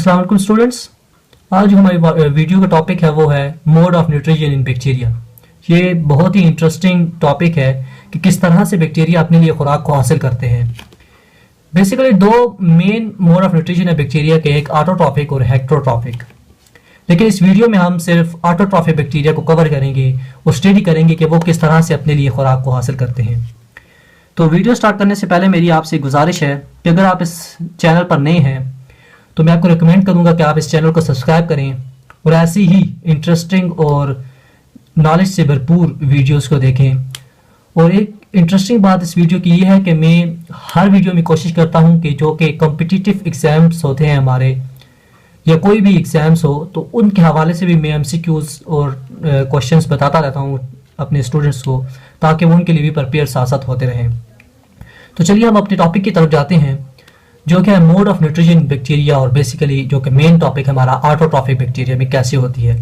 अस्सलाम वालेकुम स्टूडेंट्स। आज जो हमारी वीडियो का टॉपिक है वो है mode of nutrition in bacteria. ये बहुत ही इंटरेस्टिंग टॉपिक है कि किस तरह से बैक्टीरिया अपने लिए खुराक को हासिल करते हैं। बेसिकली दो मेन मोड ऑफ न्यूट्रिशन है बैक्टीरिया के, एक ऑटोट्रॉफिक और हेक्टोट्रॉफिक। लेकिन इस वीडियो में हम सिर्फ ऑटोट्रॉफिक बैक्टीरिया को कवर करेंगे और स्टडी करेंगे कि वो किस तरह से अपने लिए खुराक को हासिल करते हैं। तो वीडियो स्टार्ट करने से पहले मेरी आपसे गुजारिश है कि अगर आप इस चैनल पर नए हैं तो मैं आपको रिकमेंड करूंगा कि आप इस चैनल को सब्सक्राइब करें और ऐसी ही इंटरेस्टिंग और नॉलेज से भरपूर वीडियोस को देखें। और एक इंटरेस्टिंग बात इस वीडियो की ये है कि मैं हर वीडियो में कोशिश करता हूं कि जो कि कॉम्पिटिटिव एग्जाम्स होते हैं हमारे या कोई भी एग्जाम्स हो तो उनके हवाले से भी मैं एमसीक्यूज और क्वेश्चंस बताता रहता हूं अपने स्टूडेंट्स को, ताकि वो उनके लिए भी प्रिपेयर साथ साथ होते रहें। तो चलिए हम अपने टॉपिक की तरफ जाते हैं जो कि है मोड ऑफ न्यूट्रिशन बैक्टीरिया, और बेसिकली जो कि मेन टॉपिक है हमारा ऑटोट्रॉफिक बैक्टीरिया में कैसे होती है।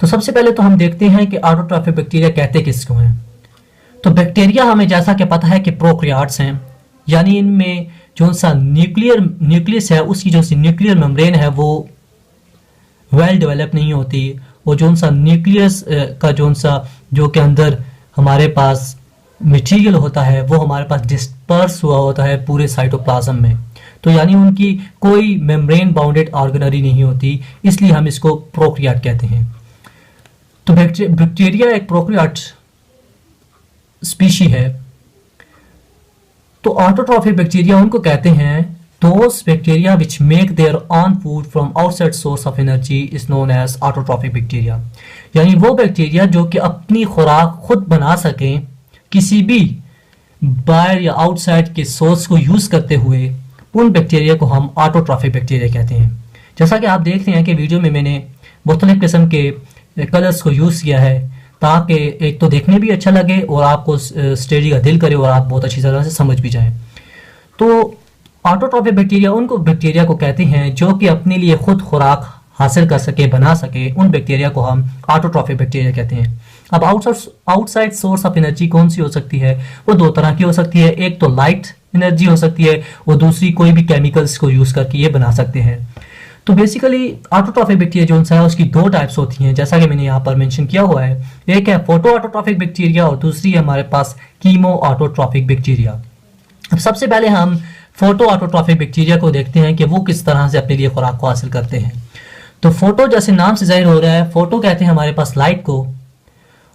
तो सबसे पहले तो हम देखते हैं कि ऑटोट्रॉफिक बैक्टीरिया कहते किसको हैं। तो बैक्टीरिया हमें जैसा कि पता है कि प्रोकैरियोट्स हैं, यानी इनमें जो सा न्यूक्लियस है उसकी जो सी न्यूक्लियर मेम्ब्रेन है वो वेल डेवलप नहीं होती, और जो सा न्यूक्लियस का जो के अंदर हमारे पास मटेरियल होता है वो हमारे पास डिस्पर्स हुआ होता है पूरे साइटोप्लाज्म में। तो यानी उनकी कोई मेम्ब्रेन बाउंडेड ऑर्गेनरी नहीं होती, इसलिए हम इसको प्रोकैरियोट कहते हैं। तो बैक्टीरिया एक प्रोकैरियोट स्पीशी है। तो ऑटोट्रॉफिक बैक्टीरिया उनको कहते हैं those bacteria which make their own food from outside source of energy is known as autotrophic bacteria। यानी वो बैक्टीरिया जो कि अपनी खुराक खुद बना सकें किसी भी बाहर या आउटसाइड के सोर्स को यूज करते हुए, उन बैक्टीरिया को हम ऑटोट्रॉफिक बैक्टीरिया कहते हैं। जैसा कि आप देख रहे हैं कि वीडियो में मैंने मुख्तलिफ किस्म के कलर्स को यूज किया है ताकि एक तो देखने भी अच्छा लगे और आपको स्टडी का दिल करे और आप बहुत अच्छी तरह से समझ भी जाएं। तो ऑटोट्रॉफिक बैक्टीरिया उनको बैक्टीरिया को कहते हैं जो कि अपने लिए खुद खुराक हासिल कर सके, बना सके, उन बैक्टीरिया को हम ऑटोट्रॉफिक बैक्टीरिया कहते हैं। अब आउटसाइड सोर्स ऑफ एनर्जी कौन सी हो सकती है? वो दो तरह की हो सकती है, एक तो लाइट एनर्जी हो सकती है और दूसरी कोई भी केमिकल्स को यूज करके ये बना सकते हैं। तो बेसिकली ऑटोट्रॉफिक बैक्टीरिया जो है उसकी दो टाइप्स होती हैं, जैसा कि मैंने यहाँ पर मेंशन किया हुआ है। एक है फोटो ऑटोट्रॉफिक बैक्टीरिया और दूसरी है हमारे पास कीमो ऑटोट्रॉफिक बैक्टीरिया। अब सबसे पहले हम फोटो ऑटोट्रॉफिक बैक्टीरिया को देखते हैं कि वो किस तरह से अपने लिए खुराक को हासिल करते हैं। तो फोटो जैसे नाम से जाहिर हो रहा है, फोटो कहते हैं हमारे पास लाइट को,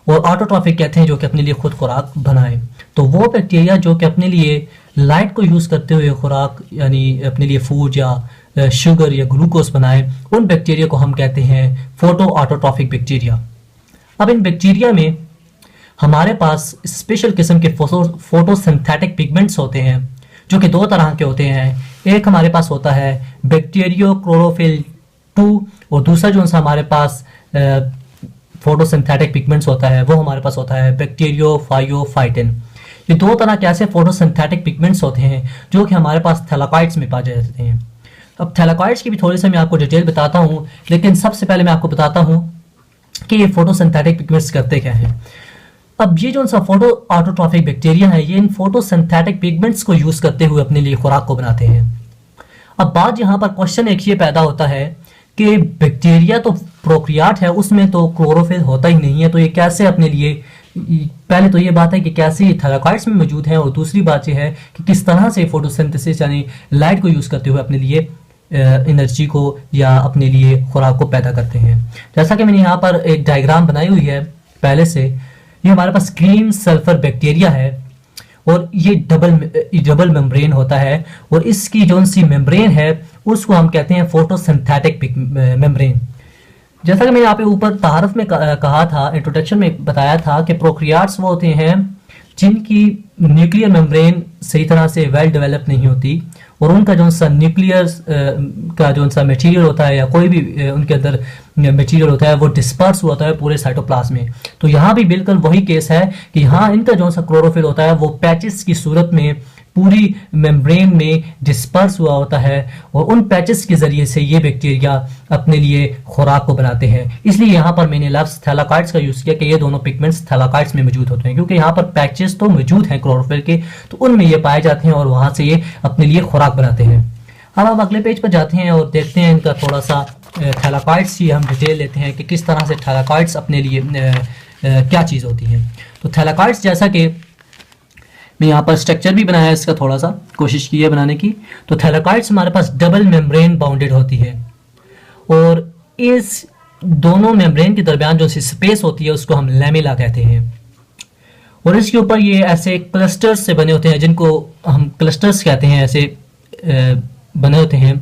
और ऑटोट्रॉफिक कहते हैं जो कि अपने लिए खुद खुराक बनाए। तो वो बैक्टीरिया जो कि अपने लिए लाइट को यूज करते हुए खुराक यानी अपने लिए फूड या शुगर या ग्लूकोज बनाए, उन बैक्टीरिया को हम कहते हैं फोटो ऑटोट्रॉफिक बैक्टीरिया। अब इन बैक्टीरिया में हमारे पास स्पेशल किस्म के फोटोसिंथेटिक पिगमेंट्स होते हैं जो कि दो तरह के होते हैं। एक हमारे पास होता है बैक्टीरियो क्लोरोफिल 2 और दूसरा जो हमारे पास फोटोसिंथेटिक पिगमेंट्स होता है वो हमारे पास होता है बैक्टीरियो फाइयोफाइटिन। ये दो तरह के ऐसे फोटोसिंथेटिक पिगमेंट्स होते हैं जो कि हमारे पास थैलाकॉइड्स में पाए जाते हैं। अब थैलाकॉइड्स की भी थोड़ी सी मैं आपको डिटेल बताता हूँ, लेकिन सबसे पहले मैं आपको बताता हूँ कि ये फोटोसिंथेटिक पिगमेंट्स करते क्या हैं। अब ये जो सा फोटो ऑटोट्रॉफिक बैक्टीरिया है ये इन फोटोसिंथेटिक पिगमेंट्स को यूज करते हुए अपने लिए खुराक को बनाते हैं। अब बात यहाँ पर क्वेश्चन एक ये पैदा होता है कि बैक्टीरिया तो प्रोकैरियोट है, उसमें तो क्लोरोफिल होता ही नहीं है, तो ये कैसे अपने लिए, पहले तो ये बात है कि कैसे ये थैलाकॉइड्स में मौजूद है, और दूसरी बात ये है कि किस तरह से फोटोसिंथेसिस यानी लाइट को यूज करते हुए अपने लिए एनर्जी को या अपने लिए खुराक को पैदा करते हैं। जैसा कि मैंने यहाँ पर एक डायग्राम बनाई हुई है पहले से, ये हमारे पास क्रीम सल्फर बैक्टीरिया है और ये डबल मेम्ब्रेन होता है, और इसकी जो सी मेम्ब्रेन है उसको हम कहते हैं फोटोसिंथेटिक मेम्ब्रेन। जैसा कि मैंने यहाँ पे ऊपर तारफ में कहा था, इंट्रोडक्शन में बताया था कि प्रोकैरियोट्स वो होते हैं जिनकी न्यूक्लियर मेम्ब्रेन सही तरह से वेल डेवलप नहीं होती, और उनका जो सा न्यूक्लियर का जो सा मटेरियल होता है या कोई भी उनके अंदर मटेरियल होता है वो डिस्पर्स होता है पूरे साइटोप्लाज्म में। तो यहाँ भी बिल्कुल वही केस है कि यहाँ इनका जो सा क्लोरोफिल होता है वो पैचेस की सूरत में पूरी मेम्ब्रेन में डिस्पर्स हुआ होता है, और उन पैचेस के जरिए से ये बैक्टीरिया अपने लिए खुराक को बनाते हैं। इसलिए यहाँ पर मैंने लफ्ज थैलाकॉइड्स का यूज किया कि ये दोनों पिगमेंट्स थैलाकॉइड्स में मौजूद होते हैं, क्योंकि यहाँ पर पैचेस तो मौजूद हैं क्लोरोफिल के, तो उनमें ये पाए जाते हैं और वहां से ये अपने लिए खुराक बनाते हैं। अब हम अगले पेज पर जाते हैं और देखते हैं इनका थोड़ा सा थैलाकॉइड्स की हम डिटेल लेते हैं कि किस तरह से थैलाकॉइड्स अपने लिए क्या चीज़ होती हैं। तो थैलाकॉइड्स, जैसा कि मैं यहाँ पर स्ट्रक्चर भी बनाया है इसका, थोड़ा सा कोशिश की है बनाने की। तो थैलाकॉइड्स हमारे पास डबल मेम्ब्रेन बाउंडेड होती है और इस दोनों मेम्ब्रेन के दरमियान जो सी स्पेस होती है उसको हम लैमेला कहते हैं। और इसके ऊपर ये ऐसे क्लस्टर्स से बने होते हैं जिनको हम क्लस्टर्स कहते हैं, ऐसे बने होते हैं,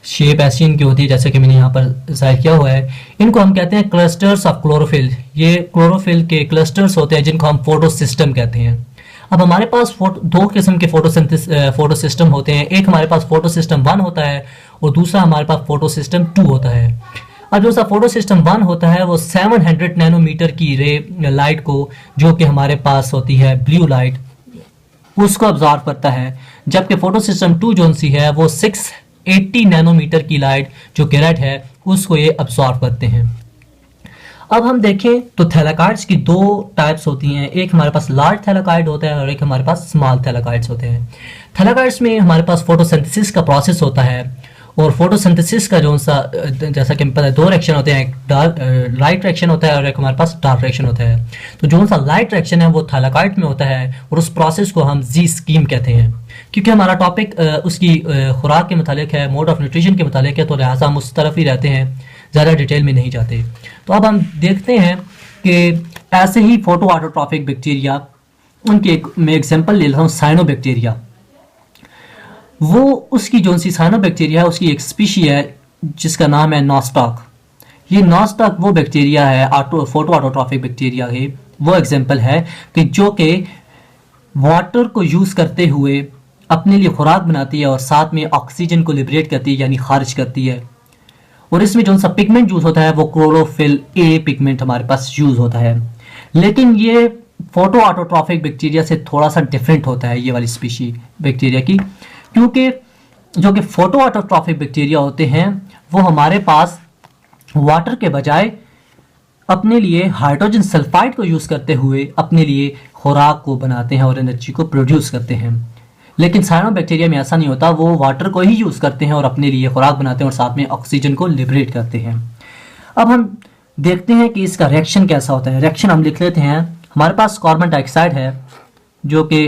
शेप ऐसी इनकी होती है जैसे कि मैंने यहाँ पर जाहिर किया हुआ है। इनको हम कहते हैं क्लस्टर्स ऑफ क्लोरोफिल। ये क्लोरोफिल के क्लस्टर्स होते हैं जिनको हम फोटो सिस्टम कहते हैं। अब हमारे पास दो किस्म के फोटो सिस्टम होते हैं। एक हमारे पास फोटो सिस्टम 1 होता है और दूसरा हमारे पास फोटो सिस्टम 2 होता है। अब जो सा फोटो सिस्टम 1 होता है वो 700 नैनोमीटर की रे लाइट को, जो कि हमारे पास होती है ब्लू लाइट, उसको ऑब्जॉर्व करता है, जबकि फोटो सिस्टम 2 जो सी है वो 680 नैनोमीटर की लाइट जो कि रेड है उसको ये ऑब्जॉर्व करते हैं। अब हम देखें तो थैलाकॉइड्स की दो टाइप्स होती हैं। एक हमारे पास लार्ज थैलाकॉइड होता है और एक हमारे पास स्मॉल थैलाकॉइड्स होते हैं। थैलाकॉइड्स में हमारे पास फोटोसिंथेसिस का प्रोसेस होता है और फोटोसिंथेसिस का जो सा, जैसा कि पता है, दो रिएक्शन होते हैं, एक लाइट रिएक्शन होता है और एक हमारे पास डार्क रिएक्शन होता है। तो जो सा लाइट रिएक्शन है वो थैलाकॉइड में होता है और उस प्रोसेस को हम जी स्कीम कहते हैं। क्योंकि हमारा टॉपिक उसकी खुराक के मुतालिक है, मोड ऑफ न्यूट्रिशन के मुतालिक है, तो लिहाजा हम उस तरफ ही रहते हैं, ज़्यादा डिटेल में नहीं जाते। तो अब हम देखते हैं कि ऐसे ही फोटो ऑटोट्रॉफिक बैक्टीरिया, उनके मैं एग्जांपल ले लेता हूँ साइनोबैक्टीरिया। वो उसकी जो सी साइनोबैक्टीरिया है उसकी एक स्पीशी है जिसका नाम है नॉस्टॉक। ये नॉस्टॉक वो बैक्टीरिया है फोटो ऑटोट्रॉफिक बैक्टीरिया के वो एग्जांपल है कि जो कि वाटर को यूज़ करते हुए अपने लिए खुराक बनाती है और साथ में ऑक्सीजन को लिबरेट करती है, यानी खारिज करती है। और इसमें जो सा पिगमेंट यूज होता है वो क्लोरोफिल ए पिगमेंट हमारे पास यूज होता है। लेकिन ये फोटो ऑटोट्रॉफिक बैक्टीरिया से थोड़ा सा डिफरेंट होता है ये वाली स्पीशी बैक्टीरिया की, क्योंकि जो कि फोटो ऑटोट्रॉफिक बैक्टीरिया होते हैं वो हमारे पास वाटर के बजाय अपने लिए हाइड्रोजन सल्फाइड को यूज करते हुए अपने लिए खुराक को बनाते हैं और एनर्जी को प्रोड्यूस करते हैं। लेकिन साइनोबैक्टीरिया में ऐसा नहीं होता, वो वाटर को ही यूज करते हैं और अपने लिए खुराक बनाते हैं और साथ में ऑक्सीजन को लिबरेट करते हैं। अब हम देखते हैं कि इसका रिएक्शन कैसा होता है। रिएक्शन हम लिख लेते हैं। हमारे पास कार्बन डाइऑक्साइड है जो कि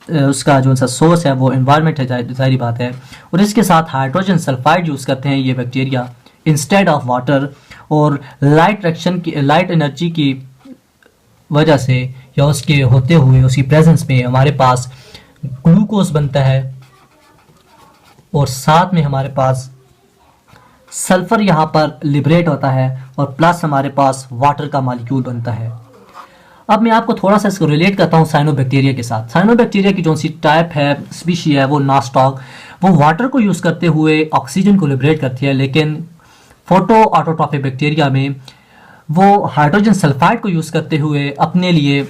उसका जो सा सोर्स है वो एनवायरनमेंट है, जाहिर बात है, और इसके साथ हाइड्रोजन सल्फाइड यूज करते हैं ये बैक्टीरिया इंस्टेड ऑफ वाटर। और लाइट रिएक्शन की, लाइट एनर्जी की वजह से या उसके होते हुए उसकी प्रेजेंस में हमारे पास ग्लूकोज बनता है और साथ में हमारे पास सल्फर यहाँ पर लिबरेट होता है और प्लस हमारे पास वाटर का मॉलिक्यूल बनता है। अब मैं आपको थोड़ा सा इसको रिलेट करता हूँ साइनोबैक्टीरिया के साथ। साइनोबैक्टीरिया की जो सी टाइप है, स्पीशी है, वो नॉस्टॉक, वो वाटर को यूज़ करते हुए ऑक्सीजन को लिबरेट करती है। लेकिन फोटो ऑटोट्रॉफिक बैक्टीरिया में वो हाइड्रोजन सल्फाइड को यूज़ करते हुए अपने लिए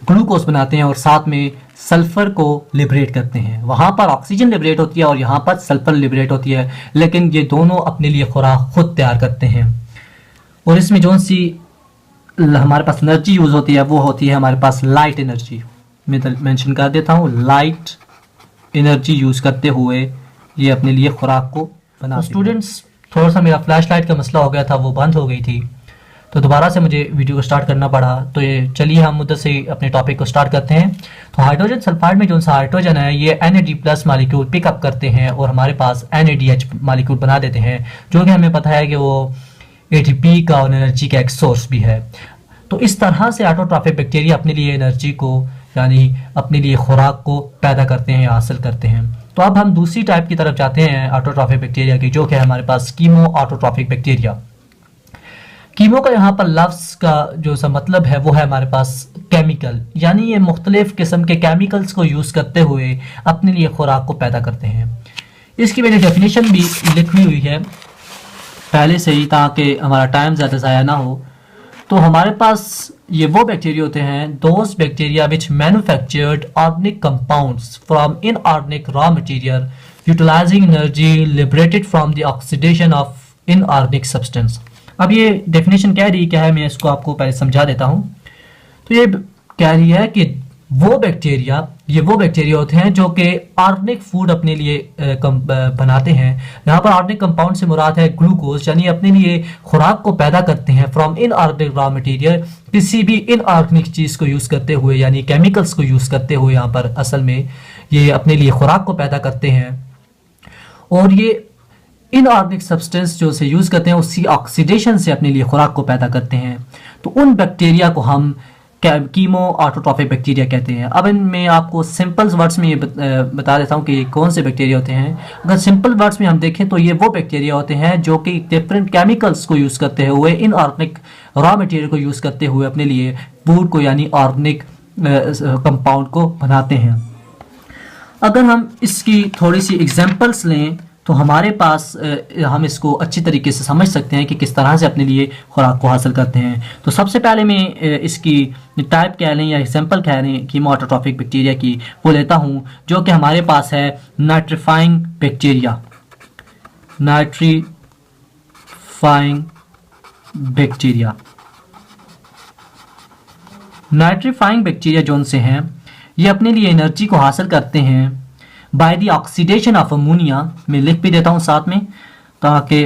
ग्लूकोज बनाते हैं और साथ में सल्फर को लिबरेट करते हैं। वहाँ पर ऑक्सीजन लिबरेट होती है और यहाँ पर सल्फर लिबरेट होती है, लेकिन ये दोनों अपने लिए खुराक खुद तैयार करते हैं। और इसमें जो सी हमारे पास एनर्जी यूज होती है वो होती है हमारे पास लाइट एनर्जी। मैं मेंशन कर देता हूँ, लाइट एनर्जी यूज करते हुए ये अपने लिए खुराक को बनाते हैं। स्टूडेंट्स, थोड़ा सा मेरा फ्लैश लाइट का मसला हो गया था, वो बंद हो गई थी, तो दोबारा से मुझे वीडियो को स्टार्ट करना पड़ा। तो ये चलिए हम उधर से अपने टॉपिक को स्टार्ट करते हैं। तो हाइड्रोजन सल्फाइड में जो सा हाइड्रोजन है ये NAD+ मॉलिक्यूल पिकअप करते हैं और हमारे पास NADH मॉलिक्यूल बना देते हैं, जो कि हमें पता है कि वो ATP का और एनर्जी का एक सोर्स भी है। तो इस तरह से ऑटोट्रॉफिक बैक्टीरिया अपने लिए एनर्जी को, यानी अपने लिए खुराक को पैदा करते हैं या हासिल करते हैं। तो अब हम दूसरी टाइप की तरफ जाते हैं ऑटोट्रॉफिक बैक्टीरिया की, जो कि हमारे पास कीमो ऑटोट्रॉफिक बैक्टीरिया। कीमो का यहाँ पर लफ्ज़ का जो सा मतलब है वो है हमारे पास केमिकल, यानी ये मुख्तलिफ किस्म के केमिकल्स को यूज़ करते हुए अपने लिए खुराक को पैदा करते हैं। इसकी मैंने डेफिनेशन भी लिखी हुई है पहले से ही, ताकि हमारा टाइम ज़्यादा ज़ाया ना हो। तो हमारे पास ये वो बैक्टीरिया होते हैं, those bacteria which manufactured organic compounds from inorganic raw material utilising energy liberated from the oxidation of inorganic substance. अब ये डेफिनेशन कह रही क्या है, मैं इसको आपको पहले समझा देता हूँ। तो ये कह रही है कि वो बैक्टीरिया होते हैं जो कि ऑर्गेनिक फूड अपने लिए बनाते हैं। यहाँ पर ऑर्गेनिक कंपाउंड से मुराद है ग्लूकोज, यानी अपने लिए खुराक को पैदा करते हैं फ्रॉम इनऑर्गेनिक रॉ मटेरियल, किसी भी इनऑर्गेनिक चीज़ को यूज़ करते हुए, यानी केमिकल्स को यूज़ करते हुए यहाँ पर असल में ये अपने लिए खुराक को पैदा करते हैं। और ये इनऑर्गेनिक सब्सटेंस जो से यूज़ करते हैं उसकी ऑक्सीडेशन से अपने लिए खुराक को पैदा करते हैं। तो उन बैक्टीरिया को हम कीमो ऑटोट्रॉफिक बैक्टीरिया कहते हैं। अब इनमें आपको सिंपल वर्ड्स में ये बता देता हूँ कि ये कौन से बैक्टीरिया होते हैं। अगर सिंपल वर्ड्स में हम देखें तो ये वो बैक्टीरिया होते हैं जो कि डिफरेंट केमिकल्स को यूज़ करते हुए, इनऑर्गेनिक रॉ मटेरियल को यूज़ करते हुए अपने लिए फूड को यानी ऑर्गेनिक कंपाउंड को बनाते हैं। अगर हम इसकी थोड़ी सी एग्जांपल्स लें तो हमारे पास हम इसको अच्छी तरीके से समझ सकते हैं कि किस तरह से अपने लिए खुराक को हासिल करते हैं। तो सबसे पहले मैं इसकी टाइप कह लें या एग्जांपल कह लें कीमो ऑटोट्रॉफिक बैक्टीरिया की वो लेता हूँ, जो कि हमारे पास है नाइट्रीफाइंग बैक्टीरिया। नाइट्रीफाइंग बैक्टीरिया जो उनसे हैं ये अपने लिए एनर्जी को हासिल करते हैं by the oxidation of ammonia. मैं लिख भी देता हूँ साथ में ताकि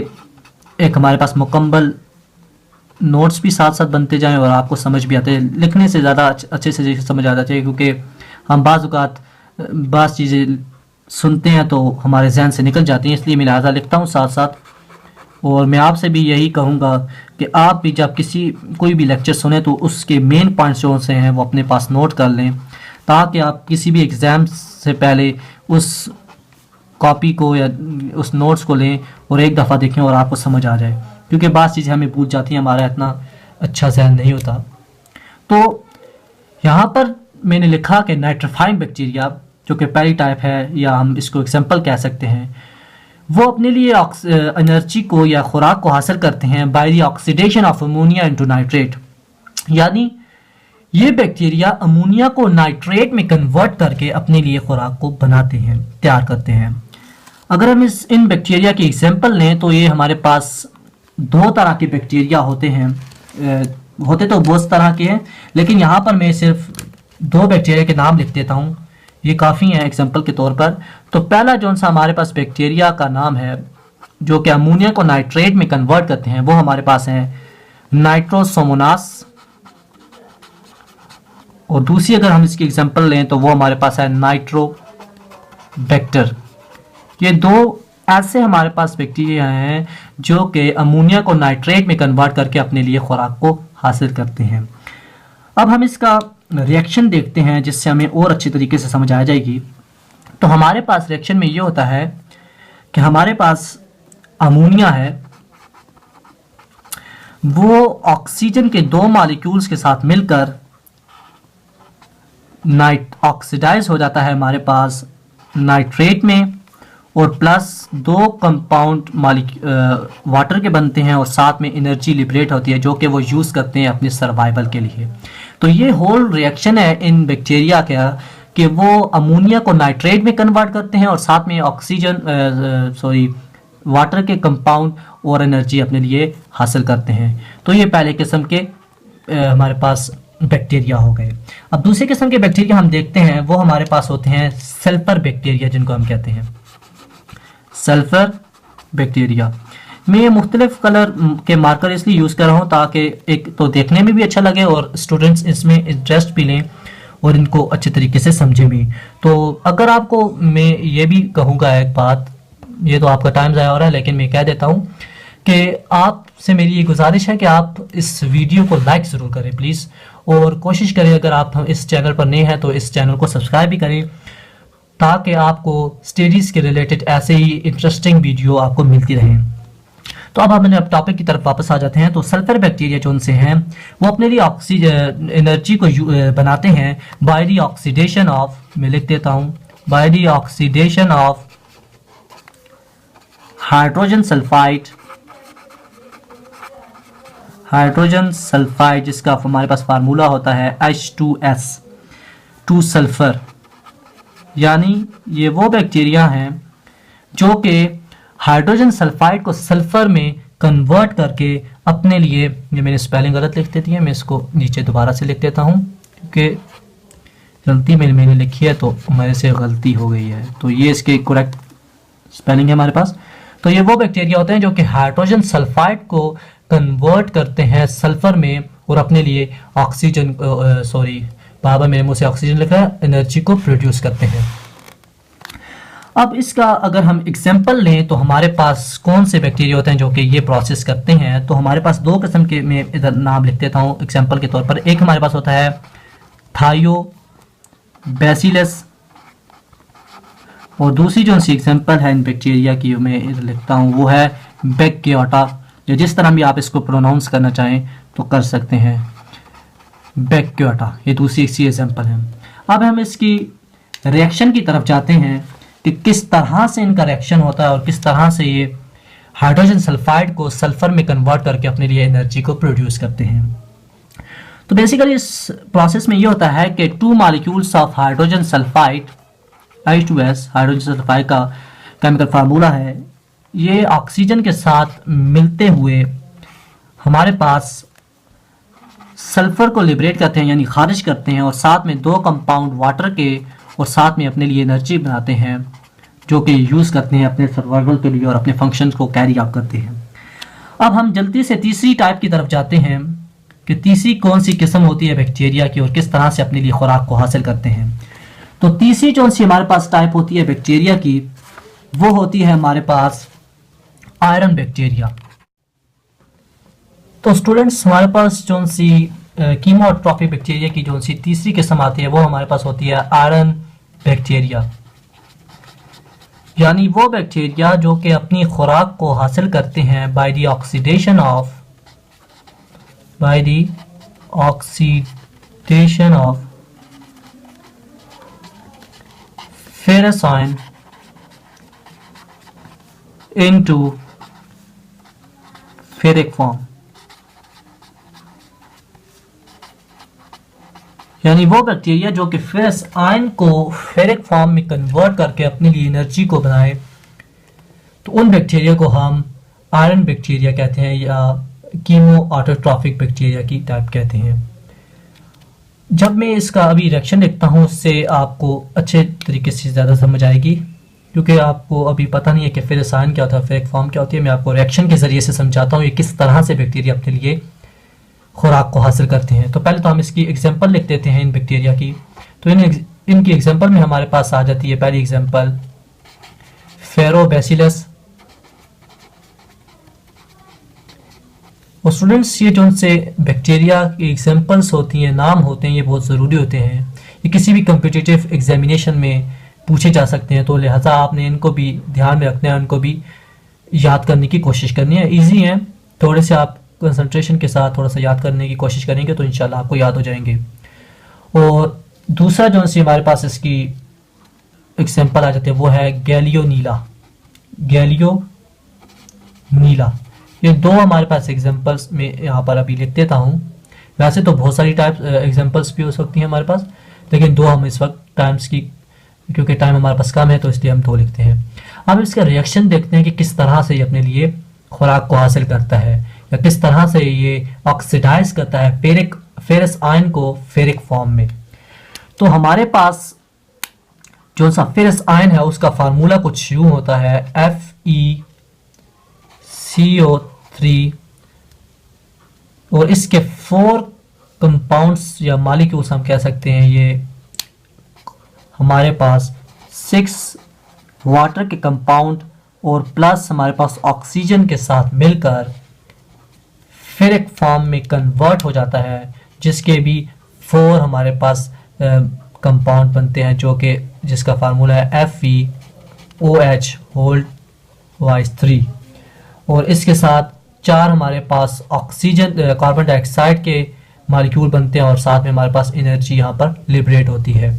एक हमारे पास मुकम्मल नोट्स भी साथ साथ बनते जाएं और आपको समझ भी आते हैं। लिखने से ज़्यादा अच्छे से समझ आ जाती है, क्योंकि हम बाज़ चीज़ें सुनते हैं तो हमारे जहन से निकल जाती हैं, इसलिए मैं लिहाजा लिखता हूँ साथ साथ। और मैं आपसे भी यही कहूँगा कि आप भी जब कोई भी लेक्चर सुने तो उसके मेन पॉइंट्स जो से हैं वो अपने पास नोट कर लें, ताकि आप किसी भी एग्ज़ाम से पहले उस कॉपी को या उस नोट्स को लें और एक दफ़ा देखें और आपको समझ आ जाए, क्योंकि बाज़ चीज़ें हमें भूल जाती हैं, हमारा इतना अच्छा जहन नहीं होता। तो यहाँ पर मैंने लिखा कि नाइट्रीफाइंग बैक्टीरिया जो कि पहली टाइप है या हम इसको एग्जांपल कह सकते हैं, वो अपने लिए एनर्जी को या खुराक को हासिल करते हैं by the oxidation of ammonia into nitrate, यानी ये बैक्टीरिया अमोनिया को नाइट्रेट में कन्वर्ट करके अपने लिए खुराक को बनाते हैं, तैयार करते हैं। अगर हम इन बैक्टीरिया की एग्जांपल लें तो ये हमारे पास दो तरह के बैक्टीरिया होते हैं। होते तो बहुत तरह के हैं, लेकिन यहाँ पर मैं सिर्फ दो बैक्टीरिया के नाम लिख देता हूँ, ये काफ़ी है एग्जांपल के तौर पर। तो पहला जो सा हमारे पास बैक्टीरिया का नाम है जो कि अमोनिया को नाइट्रेट में कन्वर्ट करते हैं, वो हमारे पास है नाइट्रोसोमोनास। और दूसरी अगर हम इसकी एग्जांपल लें तो वो हमारे पास है नाइट्रोबैक्टर। ये दो ऐसे हमारे पास बैक्टीरिया हैं जो कि अमोनिया को नाइट्रेट में कन्वर्ट करके अपने लिए खुराक को हासिल करते हैं। अब हम इसका रिएक्शन देखते हैं जिससे हमें और अच्छी तरीके से समझ आ जाएगी। तो हमारे पास रिएक्शन में ये होता है कि हमारे पास अमोनिया है, वो ऑक्सीजन के दो मॉलिक्यूल्स के साथ मिलकर ऑक्सीडाइज हो जाता है हमारे पास नाइट्रेट में, और प्लस दो कंपाउंड वाटर के बनते हैं और साथ में एनर्जी लिबरेट होती है जो कि वो यूज़ करते हैं अपने सर्वाइवल के लिए। तो ये होल रिएक्शन है इन बैक्टीरिया का कि वो अमोनिया को नाइट्रेट में कन्वर्ट करते हैं और साथ में वाटर के कंपाउंड और एनर्जी अपने लिए हासिल करते हैं। तो ये पहले किस्म के हमारे पास बैक्टीरिया हो गए। अब दूसरे किस्म के बैक्टीरिया हम देखते हैं, वो हमारे पास होते हैं सल्फर बैक्टीरिया, जिनको हम कहते हैं सल्फर बैक्टीरिया। मैं मुख्तलिफ कलर के मार्कर इसलिए यूज़ कर रहा हूँ ताकि एक तो देखने में भी अच्छा लगे और स्टूडेंट्स इसमें इंटरेस्ट भी लें और इनको अच्छे तरीके से समझें भी। तो अगर आपको मैं ये भी कहूँगा एक बात, ये तो आपका टाइम ज़ाया हो रहा है लेकिन मैं कह देता हूँ कि आपसे मेरी ये गुजारिश है कि आप इस वीडियो को लाइक ज़रूर करें प्लीज़, और कोशिश करें अगर आप इस चैनल पर नए हैं तो इस चैनल को सब्सक्राइब भी करें ताकि आपको स्टडीज़ के रिलेटेड ऐसे ही इंटरेस्टिंग वीडियो आपको मिलती रहें। तो अब हम टॉपिक की तरफ वापस आ जाते हैं। तो सल्फर बैक्टीरिया जो उनसे हैं वो अपने लिए ऑक्सीजन एनर्जी को बनाते हैं बाय द ऑक्सीडेशन ऑफ, मैं लिख देता हूँ, by the oxidation of hydrogen sulphide, जिसका हमारे पास फार्मूला होता है H2S, 2 सल्फर। यानी ये वो बैक्टीरिया हैं जो कि हाइड्रोजन सल्फाइड को सल्फर में कन्वर्ट करके अपने लिए, ये मैंने स्पेलिंग गलत लिख देती है, मैं इसको नीचे दोबारा से लिख देता हूँ क्योंकि गलती मैंने लिखी है तो मेरे से गलती हो गई है, तो ये इसके करेक्ट स्पेलिंग है हमारे पास। तो ये वो बैक्टीरिया होते हैं जो कि हाइड्रोजन सल्फाइड को कन्वर्ट करते हैं सल्फर में और अपने लिए ऑक्सीजन, सॉरी बाबा मेरे मुंह से ऑक्सीजन लिखा है, एनर्जी को प्रोड्यूस करते हैं। अब इसका अगर हम एग्जांपल लें तो हमारे पास कौन से बैक्टीरिया होते हैं जो कि ये प्रोसेस करते हैं, तो हमारे पास दो किस्म के, मैं इधर नाम लिख देता हूँ एग्जांपल के तौर पर। एक हमारे पास होता है थायोबैसिलस, और दूसरी जो सी एग्जांपल है इन बैक्टीरिया की मैं इधर लिखता हूँ वो है बैक्टीरियोटा, या जिस तरह भी आप इसको प्रोनाउंस करना चाहें तो कर सकते हैं, बैक्टीरियोटा। ये दूसरी एक एग्जांपल है। अब हम इसकी रिएक्शन की तरफ जाते हैं कि किस तरह से इनका रिएक्शन होता है और किस तरह से ये हाइड्रोजन सल्फाइड को सल्फर में कन्वर्ट करके अपने लिए एनर्जी को प्रोड्यूस करते हैं। तो बेसिकली इस प्रोसेस में ये होता है कि 2 molecules of hydrogen sulphide H2S, hydrogen sulphide का केमिकल फार्मूला है, ये ऑक्सीजन के साथ मिलते हुए हमारे पास सल्फर को लिबरेट करते हैं यानी खारिज करते हैं, और साथ में 2 कंपाउंड वाटर के और साथ में अपने लिए एनर्जी बनाते हैं जो कि यूज़ करते हैं अपने सर्वाइवल के लिए और अपने फंक्शंस को कैरी आउट करते हैं। अब हम जल्दी से तीसरी टाइप की तरफ जाते हैं कि तीसरी कौन सी किस्म होती है बैक्टीरिया की और किस तरह से अपने लिए खुराक को हासिल करते हैं। तो तीसरी जो सी हमारे पास टाइप होती है बैक्टीरिया की, वो होती है हमारे पास आयरन बैक्टीरिया। तो स्टूडेंट्स हमारे पास जो सी कीमोट्रॉफिक बैक्टीरिया की जो सी तीसरी किस्म आती है वो हमारे पास होती है आयरन बैक्टीरिया, यानी वो बैक्टीरिया जो कि अपनी खुराक को हासिल करते हैं by the oxidation of ferrous ion into ferric form, यानी वो बैक्टीरिया जो कि फेरस आयन को फेरिक फॉर्म में कन्वर्ट करके अपने लिए एनर्जी को बनाए, तो उन बैक्टीरिया को हम आयरन बैक्टीरिया कहते हैं या कीमोऑटोट्रॉफिक बैक्टीरिया की टाइप कहते हैं। जब मैं इसका अभी रिएक्शन लिखता हूँ उससे आपको अच्छे तरीके से ज़्यादा समझ आएगी, क्योंकि आपको अभी पता नहीं है कि फेरस आयन क्या होता है, फेरिक फॉर्म क्या होती है। मैं आपको रिएक्शन के ज़रिए से समझाता हूँ ये किस तरह से बैक्टीरिया अपने लिए खुराक को हासिल करते हैं। तो पहले तो हम इसकी एग्जांपल लिख देते हैं इन बैक्टीरिया की। तो इनकी एग्जांपल में हमारे पास आ जाती है पहली एग्जांपल फेरोबैसिलस। और स्टूडेंट्स ये जो से बैक्टीरिया की एग्जांपल्स होती हैं, नाम होते हैं, ये बहुत ज़रूरी होते हैं। ये किसी भी कम्पिटिटिव एग्जामिनेशन में पूछे जा सकते हैं, तो लिहाजा आपने इनको भी ध्यान में रखना है, उनको भी याद करने की कोशिश करनी है। ईजी हैं, थोड़े से आप कंसंट्रेशन के साथ थोड़ा सा याद करने की कोशिश करेंगे तो इंशाल्लाह आपको याद हो जाएंगे। और दूसरा जो सी हमारे पास इसकी एग्जांपल आ जाती है वो है गैलियो नीला। ये दो हमारे पास एग्जांपल्स में यहाँ पर अभी लिख देता हूँ। वैसे तो बहुत सारी टाइप एग्जांपल्स भी हो सकती हैं हमारे पास, लेकिन दो हम इस वक्त टाइम्स की, क्योंकि टाइम हमारे पास कम है तो इसलिए हम दो लिखते हैं। अब इसका रिएक्शन देखते हैं कि किस तरह से ये अपने लिए खुराक को हासिल करता है या किस तरह से ये ऑक्सीडाइज करता है फेरस आयन को फेरिक फॉर्म में। तो हमारे पास जो सा फेरस आयन है उसका फार्मूला कुछ यूं होता है FeCO3, और इसके 4 कंपाउंड्स या मॉलिक्यूल्स हम कह सकते हैं। ये हमारे पास 6 वाटर के कंपाउंड और प्लस हमारे पास ऑक्सीजन के साथ मिलकर फेरिक फॉर्म में कन्वर्ट हो जाता है, जिसके भी 4 हमारे पास कंपाउंड बनते हैं, जो कि जिसका फार्मूला है FeOH3, और इसके साथ 4 हमारे पास ऑक्सीजन कार्बन डाइऑक्साइड के मॉलिक्यूल बनते हैं और साथ में हमारे पास एनर्जी यहाँ पर लिबरेट होती है।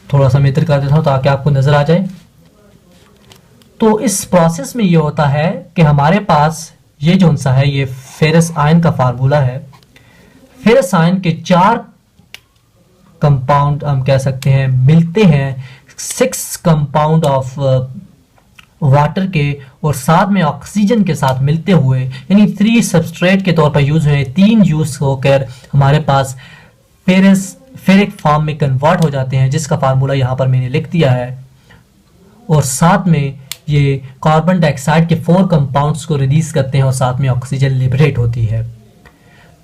थोड़ा सा मैं इधर कर देता हूँ ताकि आपको नजर आ जाए। तो इस प्रोसेस में ये होता है कि हमारे पास ये जो सा है ये फेरस आयन का फार्मूला है। फेरस आयन के 4 कंपाउंड हम कह सकते हैं मिलते हैं 6 कंपाउंड ऑफ वाटर के और साथ में ऑक्सीजन के साथ मिलते हुए, यानी 3 सबस्ट्रेट के तौर पर यूज हुए, 3 यूज होकर हमारे पास फेरिक फॉर्म में कन्वर्ट हो जाते हैं, जिसका फार्मूला यहाँ पर मैंने लिख दिया है। और साथ में ये कार्बन डाइऑक्साइड के 4 कंपाउंड्स को रिलीज करते हैं और साथ में ऑक्सीजन लिबरेट होती है।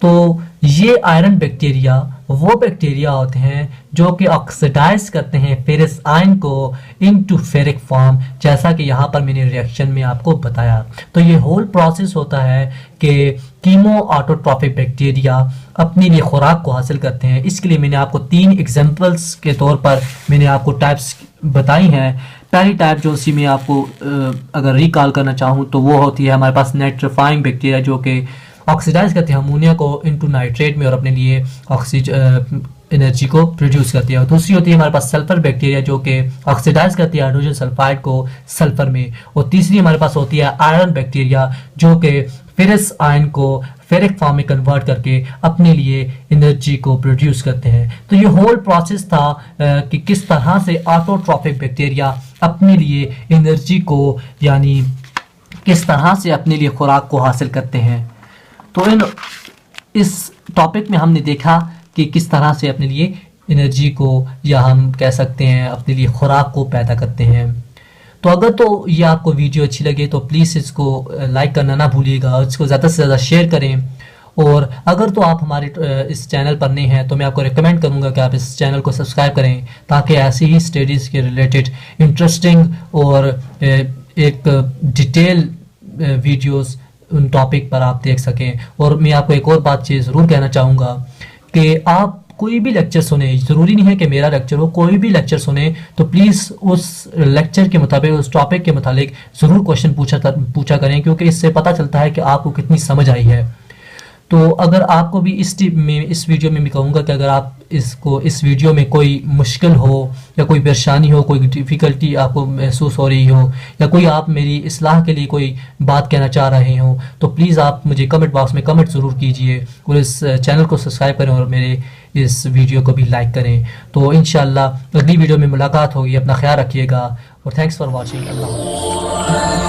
तो ये आयरन बैक्टीरिया वो बैक्टीरिया होते हैं जो कि ऑक्सीडाइज करते हैं फेरस आयन को इनटू फेरिक फॉर्म, जैसा कि यहाँ पर मैंने रिएक्शन में आपको बताया। तो ये होल प्रोसेस होता है कि कीमो ऑटोट्रॉफिक बैक्टीरिया अपने लिए खुराक को हासिल करते हैं। इसके लिए मैंने आपको 3 एग्जांपल्स के तौर पर मैंने आपको टाइप्स बताई हैं। पहली टाइप जो उसी में आपको अगर रिकॉल करना चाहूँ तो वो होती है हमारे पास नाइट्रीफाइंग बैक्टीरिया, जो कि ऑक्सीडाइज करते हैं अमोनिया को इनटू नाइट्रेट में और अपने लिए ऑक्सीजन एनर्जी को प्रोड्यूस करती है। और दूसरी होती है हमारे पास सल्फर बैक्टीरिया, जो कि ऑक्सीडाइज करती है हाइड्रोजन सल्फाइड को सल्फर में। और तीसरी हमारे पास होती है आयरन बैक्टीरिया, जो कि फेरस आयन को फेरिक फॉर्म में कन्वर्ट करके अपने लिए एनर्जी को प्रोड्यूस करते हैं। तो ये होल प्रोसेस था कि किस तरह से ऑटोट्रॉफिक बैक्टीरिया अपने लिए एनर्जी को यानी किस तरह से अपने लिए खुराक को हासिल करते हैं। तो इस टॉपिक में हमने देखा कि किस तरह से अपने लिए एनर्जी को या हम कह सकते हैं अपने लिए खुराक को पैदा करते हैं। तो अगर तो ये आपको वीडियो अच्छी लगे तो प्लीज़ इसको लाइक करना ना भूलिएगा, इसको ज़्यादा से ज़्यादा शेयर करें। और अगर तो आप हमारे इस चैनल पर नए हैं तो मैं आपको रिकमेंड करूंगा कि आप इस चैनल को सब्सक्राइब करें, ताकि ऐसे ही स्टडीज़ के रिलेटेड इंटरेस्टिंग और एक डिटेल वीडियोस उन टॉपिक पर आप देख सकें। और मैं आपको एक और बात चीज़ ज़रूर कहना चाहूँगा कि आप कोई भी लेक्चर सुने, ज़रूरी नहीं है कि मेरा लेक्चर हो, कोई भी लेक्चर सुने तो प्लीज़ उस लेक्चर के मुताबिक उस टॉपिक के मुताबिक ज़रूर क्वेश्चन पूछा करें, क्योंकि इससे पता चलता है कि आपको कितनी समझ आई है। तो अगर आपको भी इस वीडियो में मैं कहूँगा कि अगर आप इस वीडियो में कोई मुश्किल हो या कोई परेशानी हो, कोई डिफ़िकल्टी आपको महसूस हो रही हो, या कोई आप मेरी इस्लाह के लिए कोई बात कहना चाह रहे हो, तो प्लीज़ आप मुझे कमेंट बॉक्स में कमेंट ज़रूर कीजिए और इस चैनल को सब्सक्राइब करें और मेरे इस वीडियो को भी लाइक करें। तो इंशाल्लाह अगली वीडियो में मुलाकात होगी। अपना ख्याल रखिएगा और थैंक्स फॉर वॉचिंग। अल्लाह।